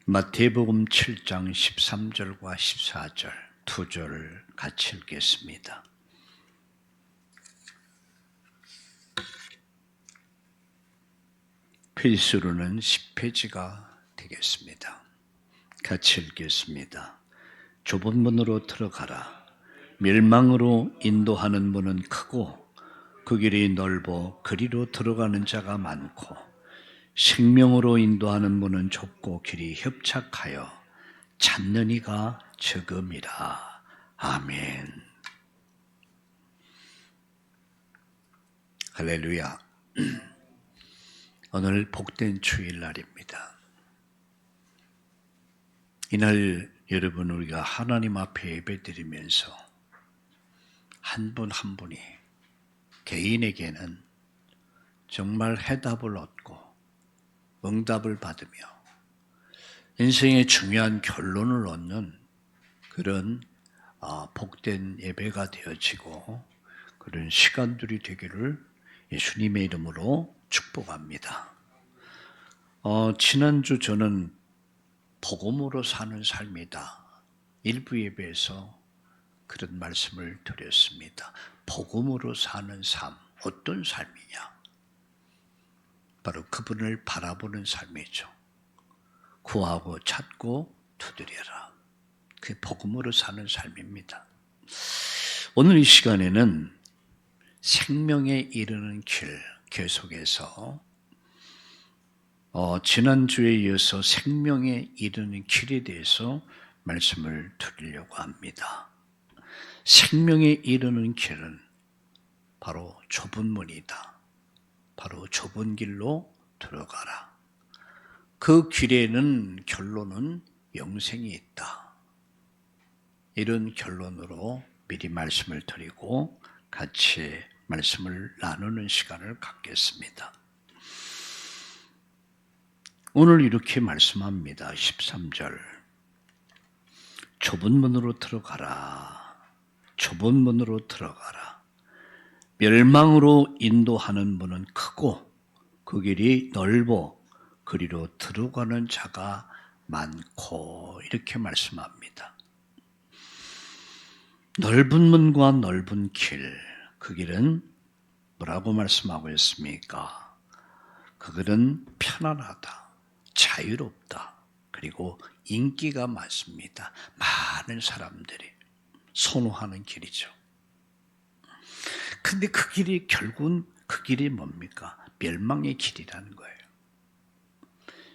마태복음 7장 13절과 14절 두 절을 같이 읽겠습니다. 필수로는 10페이지가 되겠습니다. 같이 읽겠습니다. 좁은 문으로 들어가라. 멸망으로 인도하는 문은 크고 그 길이 넓어 그리로 들어가는 자가 많고 생명으로 인도하는 문은 좁고 길이 협착하여 찾는 이가 적음이라. 아멘. 할렐루야. 오늘 복된 주일날입니다. 이날 여러분 우리가 하나님 앞에 예배드리면서 한 분 한 분이 개인에게는 정말 해답을 얻고 응답을 받으며 인생의 중요한 결론을 얻는 그런 복된 예배가 되어지고 그런 시간들이 되기를 예수님의 이름으로 축복합니다. 지난주 저는 복음으로 사는 삶이다. 일부 예배에서 그런 말씀을 드렸습니다. 복음으로 사는 삶, 어떤 삶이냐? 바로 그분을 바라보는 삶이죠. 구하고 찾고 두드려라. 그게 복음으로 사는 삶입니다. 오늘 이 시간에는 생명에 이르는 길 계속해서 지난주에 이어서 생명에 이르는 길에 대해서 말씀을 드리려고 합니다. 생명에 이르는 길은 바로 좁은 문이다. 바로 좁은 길로 들어가라. 그 길에는 결론은 영생이 있다. 이런 결론으로 미리 말씀을 드리고 같이 말씀을 나누는 시간을 갖겠습니다. 오늘 이렇게 말씀합니다. 13절. 좁은 문으로 들어가라. 좁은 문으로 들어가라. 멸망으로 인도하는 문은 크고 그 길이 넓어 그리로 들어가는 자가 많고 이렇게 말씀합니다. 넓은 문과 넓은 길, 그 길은 뭐라고 말씀하고 있습니까? 그 길은 편안하다, 자유롭다, 그리고 인기가 많습니다. 많은 사람들이 선호하는 길이죠. 근데 그 길이 결국은 그 길이 뭡니까? 멸망의 길이라는 거예요.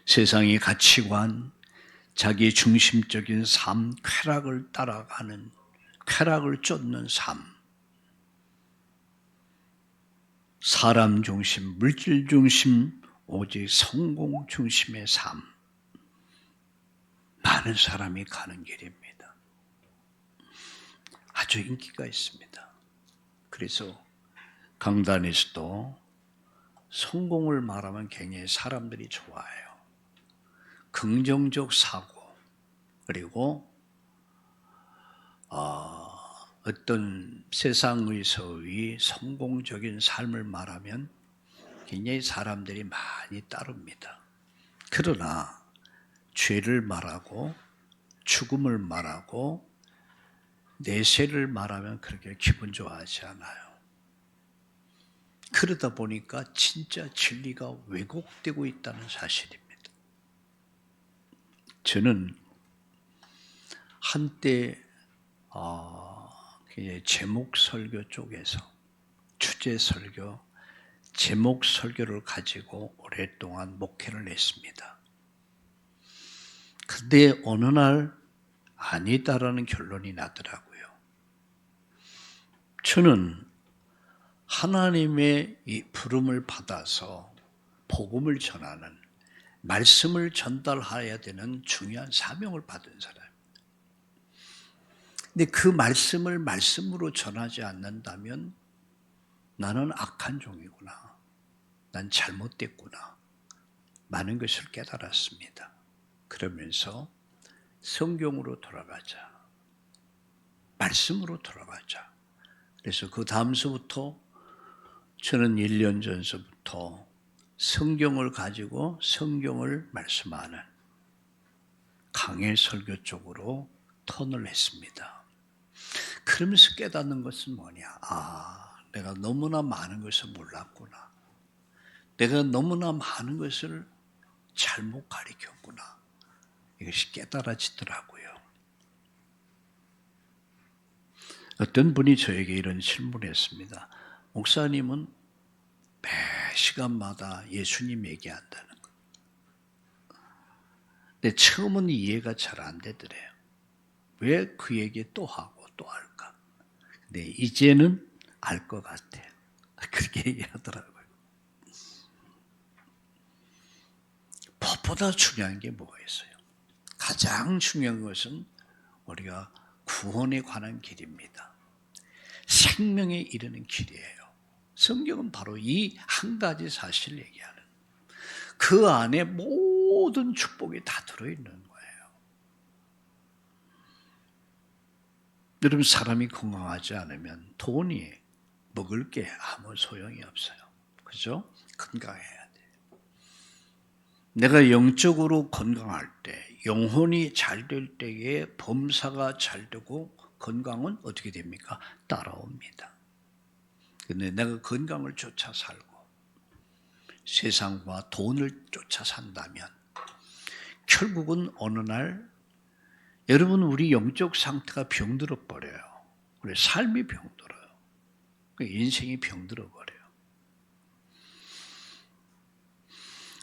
세상의 가치관, 자기 중심적인 삶, 쾌락을 따라가는, 쾌락을 쫓는 삶, 사람 중심, 물질 중심, 오직 성공 중심의 삶, 많은 사람이 가는 길입니다. 아주 인기가 있습니다. 그래서 강단에서도 성공을 말하면 굉장히 사람들이 좋아해요. 긍정적 사고, 그리고 어떤 세상에서의 성공적인 삶을 말하면 굉장히 사람들이 많이 따릅니다. 그러나 죄를 말하고 죽음을 말하고 내세를 말하면 그렇게 기분 좋아하지 않아요. 그러다 보니까 진짜 진리가 왜곡되고 있다는 사실입니다. 저는 한때 제목 설교 쪽에서 주제 설교, 제목 설교를 가지고 오랫동안 목회를 했습니다. 근데 어느 날 아니다라는 결론이 나더라고요. 저는 하나님의 이 부름을 받아서 복음을 전하는, 말씀을 전달해야 되는 중요한 사명을 받은 사람. 근데 그 말씀을 말씀으로 전하지 않는다면 나는 악한 종이구나. 난 잘못됐구나. 많은 것을 깨달았습니다. 그러면서 성경으로 돌아가자. 말씀으로 돌아가자. 그래서 그 다음서부터 저는 1년 전서부터 성경을 가지고 성경을 말씀하는 강해 설교 쪽으로 턴을 했습니다. 그러면서 깨닫는 것은 뭐냐? 내가 너무나 많은 것을 몰랐구나. 내가 너무나 많은 것을 잘못 가르쳤구나. 이것이 깨달아지더라고요. 어떤 분이 저에게 이런 질문을 했습니다. 목사님은 매 시간마다 예수님 얘기한다는 것. 근데 처음은 이해가 잘 안 되더래요. 왜 그 얘기 또 하고 또 할까? 근데 이제는 알 것 같아요. 그렇게 얘기하더라고요. 법보다 중요한 게 뭐가 있어요? 가장 중요한 것은 우리가 구원에 관한 길입니다. 생명에 이르는 길이에요. 성경은 바로 이 한 가지 사실을 얘기하는, 그 안에 모든 축복이 다 들어있는 거예요. 여러분, 사람이 건강하지 않으면 돈이 먹을 게 아무 소용이 없어요. 그죠? 건강해야 돼요. 내가 영적으로 건강할 때, 영혼이 잘 될 때에 범사가 잘 되고 건강은 어떻게 됩니까? 따라옵니다. 근데 내가 건강을 쫓아 살고 세상과 돈을 쫓아 산다면 결국은 어느 날 여러분, 우리 영적 상태가 병들어 버려요. 우리 삶이 병들어요. 인생이 병들어 버려요.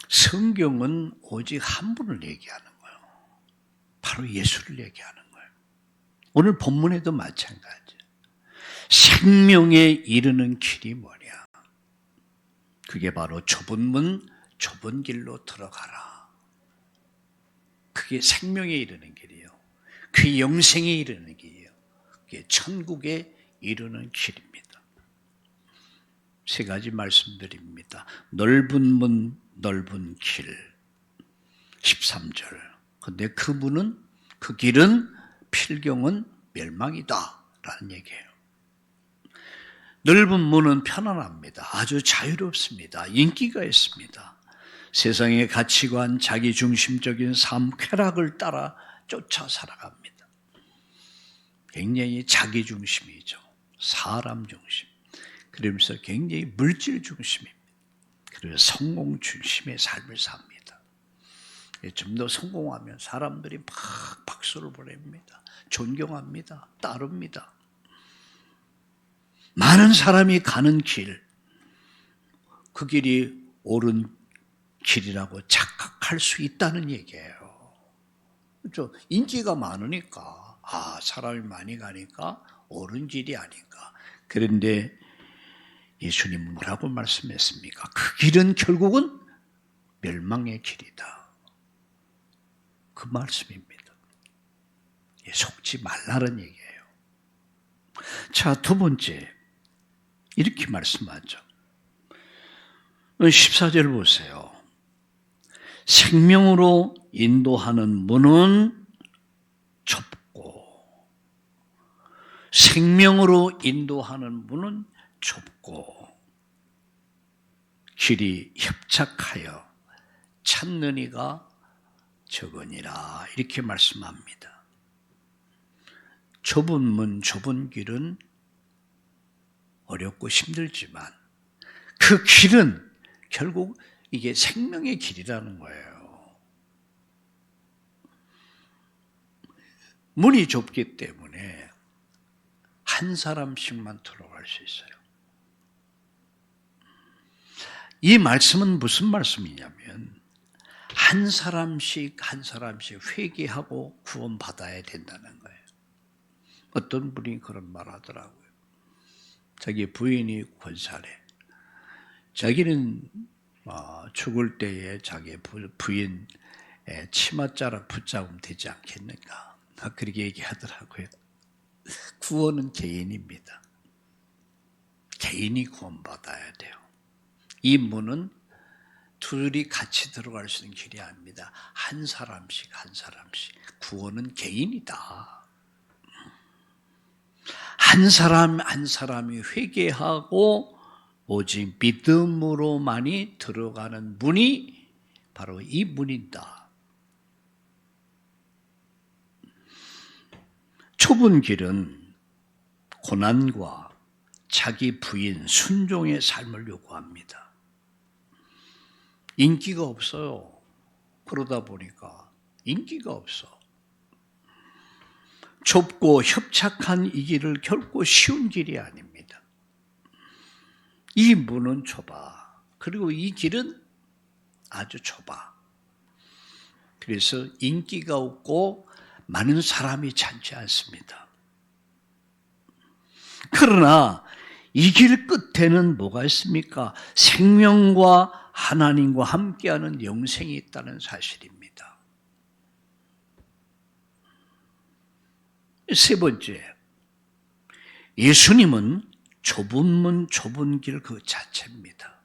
성경은 오직 한 분을 얘기하는 거예요. 바로 예수를 얘기하는 거예요. 오늘 본문에도 마찬가지예요. 생명에 이르는 길이 뭐냐? 그게 바로 좁은 문, 좁은 길로 들어가라. 그게 생명에 이르는 길이에요. 그게 영생에 이르는 길이에요. 그게 천국에 이르는 길입니다. 세 가지 말씀드립니다. 넓은 문, 넓은 길. 13절. 근데 그 문은, 그 길은, 필경은 멸망이다 라는 얘기예요. 넓은 문은 편안합니다. 아주 자유롭습니다. 인기가 있습니다. 세상의 가치관, 자기중심적인 삶, 쾌락을 따라 쫓아 살아갑니다. 굉장히 자기중심이죠. 사람 중심. 그러면서 굉장히 물질 중심입니다. 그리고 성공 중심의 삶을 삽니다. 좀 더 성공하면 사람들이 막 박수를 보냅니다. 존경합니다. 따릅니다. 많은 사람이 가는 길, 그 길이 옳은 길이라고 착각할 수 있다는 얘기예요. 그렇죠? 인기가 많으니까, 사람이 많이 가니까 옳은 길이 아닌가. 그런데 예수님은 뭐라고 말씀했습니까? 그 길은 결국은 멸망의 길이다. 그 말씀입니다. 속지 말라는 얘기예요. 자, 두 번째, 이렇게 말씀하죠. 14절 보세요. 생명으로 인도하는 문은 좁고, 생명으로 인도하는 문은 좁고, 길이 협착하여 찾는 이가 적으니라. 이렇게 말씀합니다. 좁은 문, 좁은 길은 어렵고 힘들지만 그 길은 결국 이게 생명의 길이라는 거예요. 문이 좁기 때문에 한 사람씩만 들어갈 수 있어요. 이 말씀은 무슨 말씀이냐면 한 사람씩 한 사람씩 회개하고 구원받아야 된다는 거예요. 어떤 분이 그런 말 하더라고요. 자기 부인이 권사래. 자기는 죽을 때에 자기 부인 치맛자락 붙잡으면 되지 않겠는가. 그렇게 얘기하더라고요. 구원은 개인입니다. 개인이 구원받아야 돼요. 이 문은 둘이 같이 들어갈 수 있는 길이 아닙니다. 한 사람씩 한 사람씩. 구원은 개인이다. 한 사람 한 사람이 회개하고 오직 믿음으로만이 들어가는 문이 바로 이 문이다. 좁은 길은 고난과 자기 부인 순종의 삶을 요구합니다. 인기가 없어요. 그러다 보니까 인기가 없어. 좁고 협착한 이 길을 결코 쉬운 길이 아닙니다. 이 문은 좁아. 그리고 이 길은 아주 좁아. 그래서 인기가 없고 많은 사람이 찾지 않습니다. 그러나 이 길 끝에는 뭐가 있습니까? 생명과 하나님과 함께하는 영생이 있다는 사실입니다. 세 번째, 예수님은 좁은 문, 좁은 길 그 자체입니다.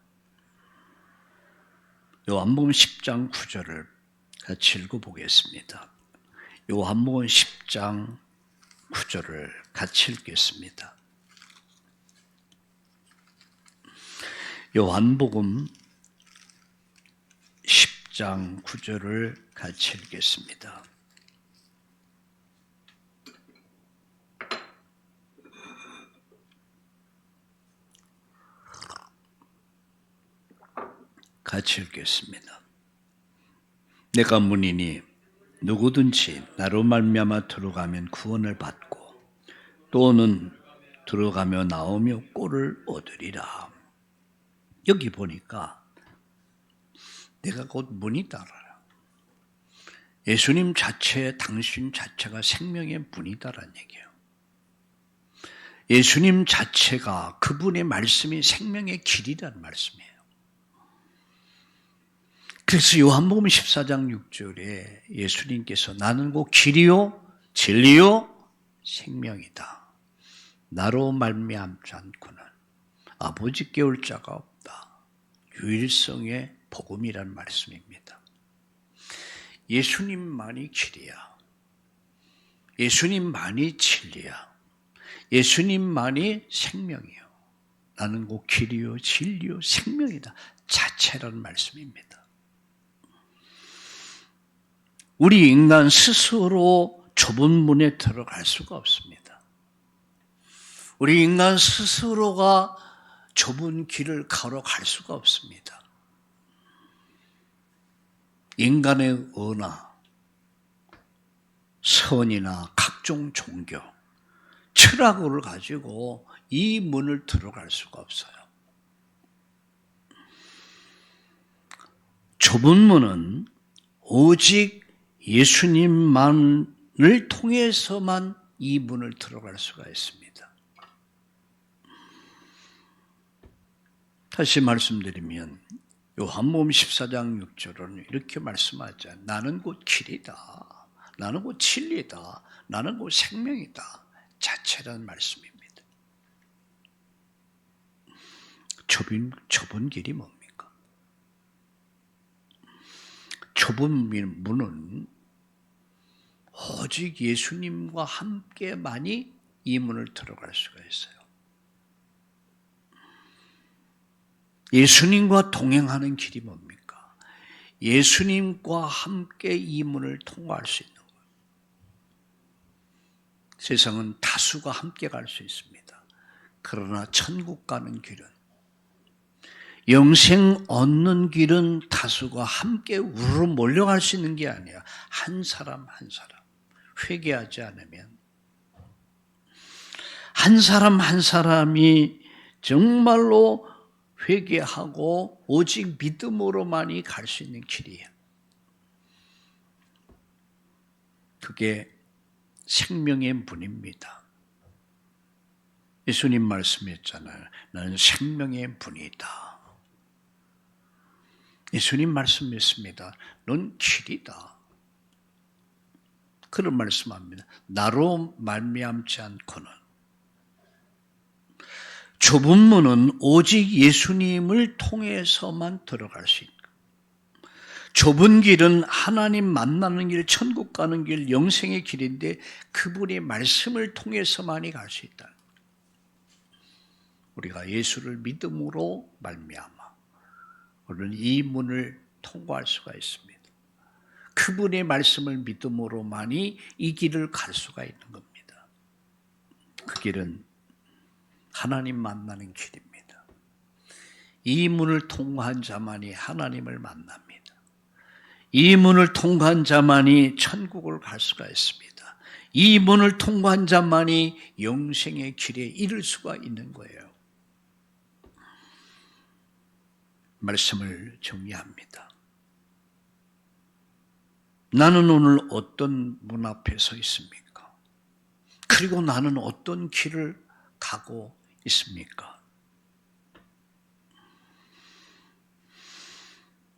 요한복음 10장 9절을 같이 읽어보겠습니다. 요한복음 10장 9절을 같이 읽겠습니다. 요한복음 10장 9절을 같이 읽겠습니다. 같이 읽겠습니다. 내가 문이니 누구든지 나로 말미암아 들어가면 구원을 받고 또는 들어가며 나오며 꼴을 얻으리라. 여기 보니까 내가 곧 문이다. 예수님 자체, 당신 자체가 생명의 문이다라는 얘기예요. 예수님 자체가 그분의 말씀이 생명의 길이라는 말씀이에요. 그래서 요한복음 14장 6절에 예수님께서 나는 곧 길이요 진리요 생명이다. 나로 말미암지 않고는 아버지께 올 자가 없다. 유일성의 복음이라는 말씀입니다. 예수님만이 길이야. 예수님만이 진리야. 예수님만이 생명이요. 나는 곧 길이요 진리요 생명이다. 자체라는 말씀입니다. 우리 인간 스스로 좁은 문에 들어갈 수가 없습니다. 우리 인간 스스로가 좁은 길을 걸어갈 수가 없습니다. 인간의 언어, 선이나 각종 종교, 철학을 가지고 이 문을 들어갈 수가 없어요. 좁은 문은 오직 예수님만을 통해서만 이 문을 들어갈 수가 있습니다. 다시 말씀드리면 요한복음 14장 6절은 이렇게 말씀하죠. 나는 곧 길이다. 나는 곧 진리다. 나는 곧 생명이다. 자체라는 말씀입니다. 좁은 길이 뭡니까? 좁은 문은 오직 예수님과 함께만이 이 문을 들어갈 수가 있어요. 예수님과 동행하는 길이 뭡니까? 예수님과 함께 이 문을 통과할 수 있는 거예요. 세상은 다수가 함께 갈 수 있습니다. 그러나 천국 가는 길은, 영생 얻는 길은 다수가 함께 우르르 몰려갈 수 있는 게 아니야. 한 사람 한 사람 회개하지 않으면, 한 사람 한 사람이 정말로 회개하고 오직 믿음으로만이 갈 수 있는 길이에요. 그게 생명의 문입니다. 예수님 말씀했잖아요. 나는 생명의 문이다. 예수님 말씀했습니다. 넌 길이다. 그런 말씀합니다. 나로 말미암지 않고는. 좁은 문은 오직 예수님을 통해서만 들어갈 수 있는 거예요. 좁은 길은 하나님 만나는 길, 천국 가는 길, 영생의 길인데 그분의 말씀을 통해서만이 갈 수 있다. 우리가 예수를 믿음으로 말미암아 우리는 이 문을 통과할 수가 있습니다. 그분의 말씀을 믿음으로만이 이 길을 갈 수가 있는 겁니다. 길은 하나님 만나는 길입니다. 이 문을 통과한 자만이 하나님을 만납니다. 이 문을 통과한 자만이 천국을 갈 수가 있습니다. 이 문을 통과한 자만이 영생의 길에 이를 수가 있는 거예요. 말씀을 정리합니다. 나는 오늘 어떤 문 앞에 서 있습니까? 그리고 나는 어떤 길을 가고 있습니까?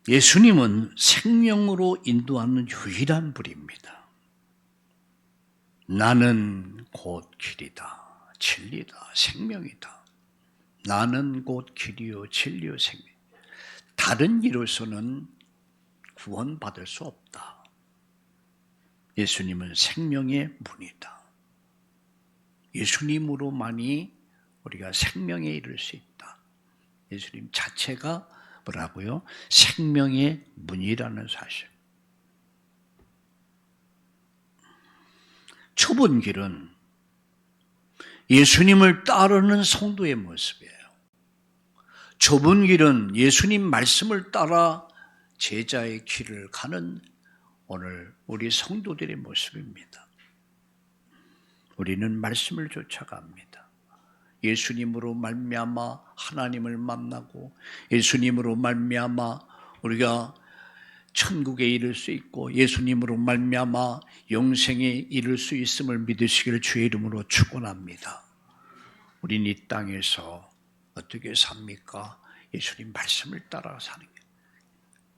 예수님은 생명으로 인도하는 유일한 분입니다. 나는 곧 길이다, 진리다, 생명이다. 나는 곧 길이요, 진리요, 생명. 다른 길로서는 구원받을 수 없다. 예수님은 생명의 문이다. 예수님으로만이 우리가 생명에 이를 수 있다. 예수님 자체가 뭐라고요? 생명의 문이라는 사실. 좁은 길은 예수님을 따르는 성도의 모습이에요. 좁은 길은 예수님 말씀을 따라 제자의 길을 가는 오늘 우리 성도들의 모습입니다. 우리는 말씀을 쫓아갑니다. 예수님으로 말미암아 하나님을 만나고 예수님으로 말미암아 우리가 천국에 이를 수 있고 예수님으로 말미암아 영생에 이를 수 있음을 믿으시기를 주의 이름으로 축원합니다. 우린 이 땅에서 어떻게 삽니까? 예수님 말씀을 따라 사는 게.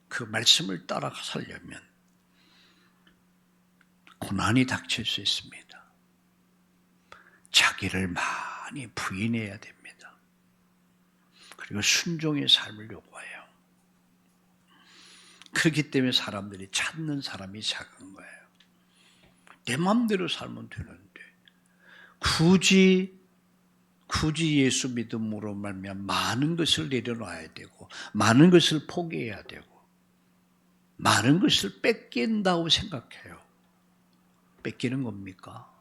그 말씀을 따라 살려면 고난이 닥칠 수 있습니다. 자기를 많이 부인해야 됩니다. 그리고 순종의 삶을 요구해요. 그렇기 때문에 사람들이 찾는 사람이 작은 거예요. 내 마음대로 살면 되는데 굳이 예수 믿음으로 말미암아 많은 것을 내려놔야 되고 많은 것을 포기해야 되고 많은 것을 뺏긴다고 생각해요. 뺏기는 겁니까?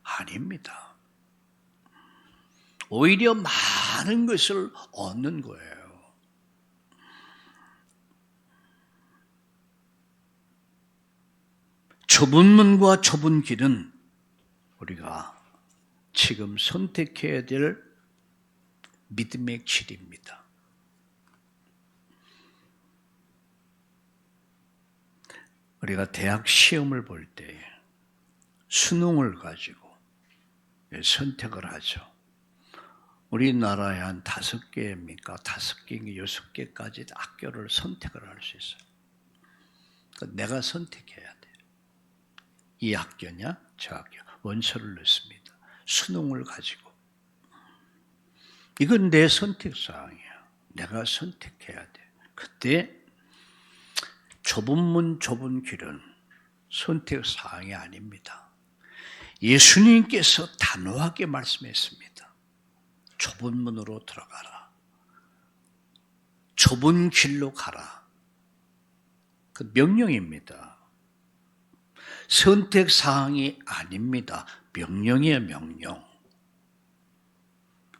아닙니다. 오히려 많은 것을 얻는 거예요. 좁은 문과 좁은 길은 우리가 지금 선택해야 될 믿음의 길입니다. 우리가 대학 시험을 볼 때 수능을 가지고 선택을 하죠. 우리나라에 한 5개입니까? 5개, 6개까지 학교를 선택을 할 수 있어요. 그러니까 내가 선택해야 돼. 이 학교냐? 저 학교. 원서를 넣습니다. 수능을 가지고. 이건 내 선택사항이야. 내가 선택해야 돼. 그때 좁은 문, 좁은 길은 선택사항이 아닙니다. 예수님께서 단호하게 말씀했습니다. 좁은 문으로 들어가라. 좁은 길로 가라. 그 명령입니다. 선택사항이 아닙니다. 명령이에요, 명령.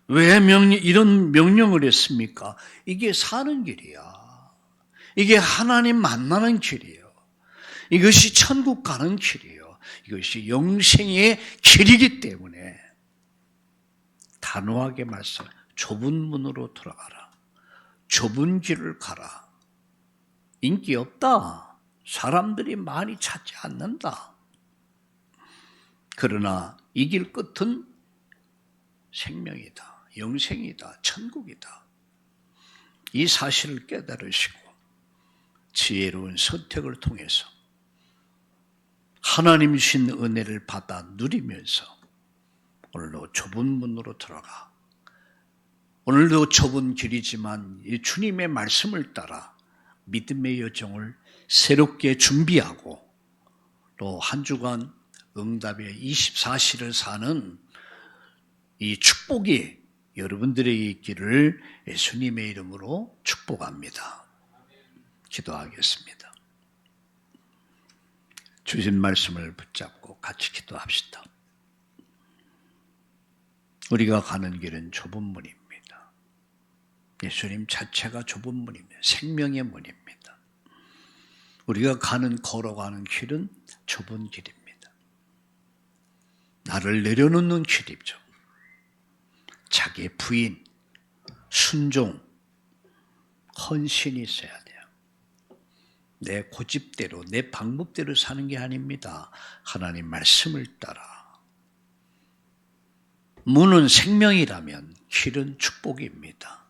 왜 이런 명령을 했습니까? 이게 사는 길이야. 이게 하나님 만나는 길이에요. 이것이 천국 가는 길이에요. 이것이 영생의 길이기 때문에 단호하게 말씀, 좁은 문으로 들어가라. 좁은 길을 가라. 인기 없다. 사람들이 많이 찾지 않는다. 그러나 이 길 끝은 생명이다. 영생이다. 천국이다. 이 사실을 깨달으시고 지혜로운 선택을 통해서 하나님 주신 은혜를 받아 누리면서 오늘도 좁은 문으로 들어가. 오늘도 좁은 길이지만 이 주님의 말씀을 따라 믿음의 여정을 새롭게 준비하고 또 한 주간 응답의 24시를 사는 이 축복이 여러분들에게 있기를 예수님의 이름으로 축복합니다. 기도하겠습니다. 주신 말씀을 붙잡고 같이 기도합시다. 우리가 가는 길은 좁은 문입니다. 예수님 자체가 좁은 문입니다. 생명의 문입니다. 우리가 걸어가는 길은 좁은 길입니다. 나를 내려놓는 길이죠. 자기의 부인, 순종, 헌신이 있어야 돼요. 내 고집대로, 내 방법대로 사는 게 아닙니다. 하나님 말씀을 따라. 문은 생명이라면 길은 축복입니다.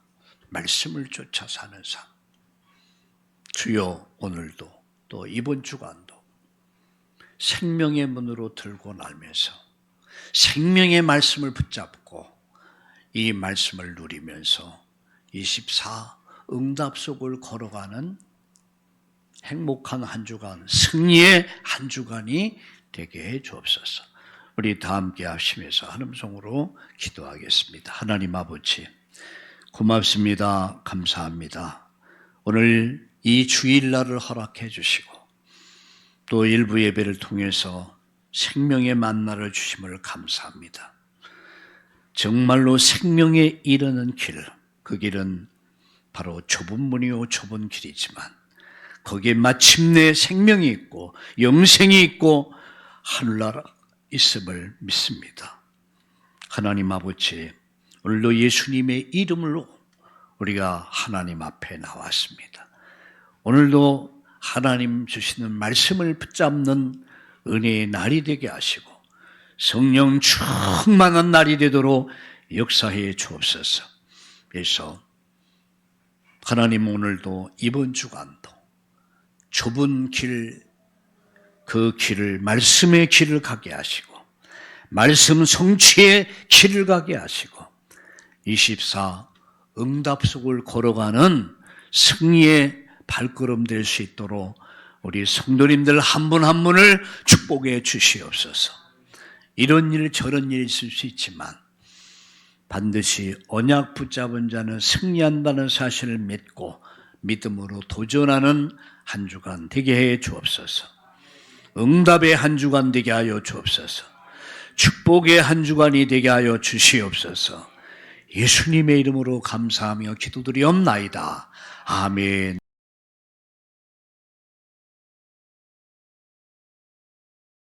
말씀을 쫓아 사는 삶. 주여, 오늘도 또 이번 주간도 생명의 문으로 들고 나면서 생명의 말씀을 붙잡고 이 말씀을 누리면서 24 응답 속을 걸어가는 행복한 한 주간, 승리의 한 주간이 되게 해 주옵소서. 우리 다 함께 합심해서 한음성으로 기도하겠습니다. 하나님 아버지, 고맙습니다. 감사합니다. 오늘 이 주일날을 허락해 주시고 또 일부 예배를 통해서 생명의 만나를 주심을 감사합니다. 정말로 생명에 이르는 길, 그 길은 바로 좁은 문이요 좁은 길이지만 거기에 마침내 생명이 있고 영생이 있고 하늘나라 있음을 믿습니다. 하나님 아버지, 오늘도 예수님의 이름으로 우리가 하나님 앞에 나왔습니다. 오늘도 하나님 주시는 말씀을 붙잡는 은혜의 날이 되게 하시고 성령 충만한 날이 되도록 역사해 주옵소서. 그래서 하나님 오늘도 이번 주간도 좁은 길, 그 길을 말씀의 길을 가게 하시고 말씀 성취의 길을 가게 하시고 24 응답 속을 걸어가는 승리의 발걸음 될 수 있도록 우리 성도님들 한 분 한 분을 축복해 주시옵소서. 이런 일 저런 일이 있을 수 있지만 반드시 언약 붙잡은 자는 승리한다는 사실을 믿고 믿음으로 도전하는 한 주간 되게 해 주옵소서. 응답의 한 주간 되게 하여 주옵소서. 축복의 한 주간이 되게 하여 주시옵소서. 예수님의 이름으로 감사하며 기도드리옵나이다. 아멘.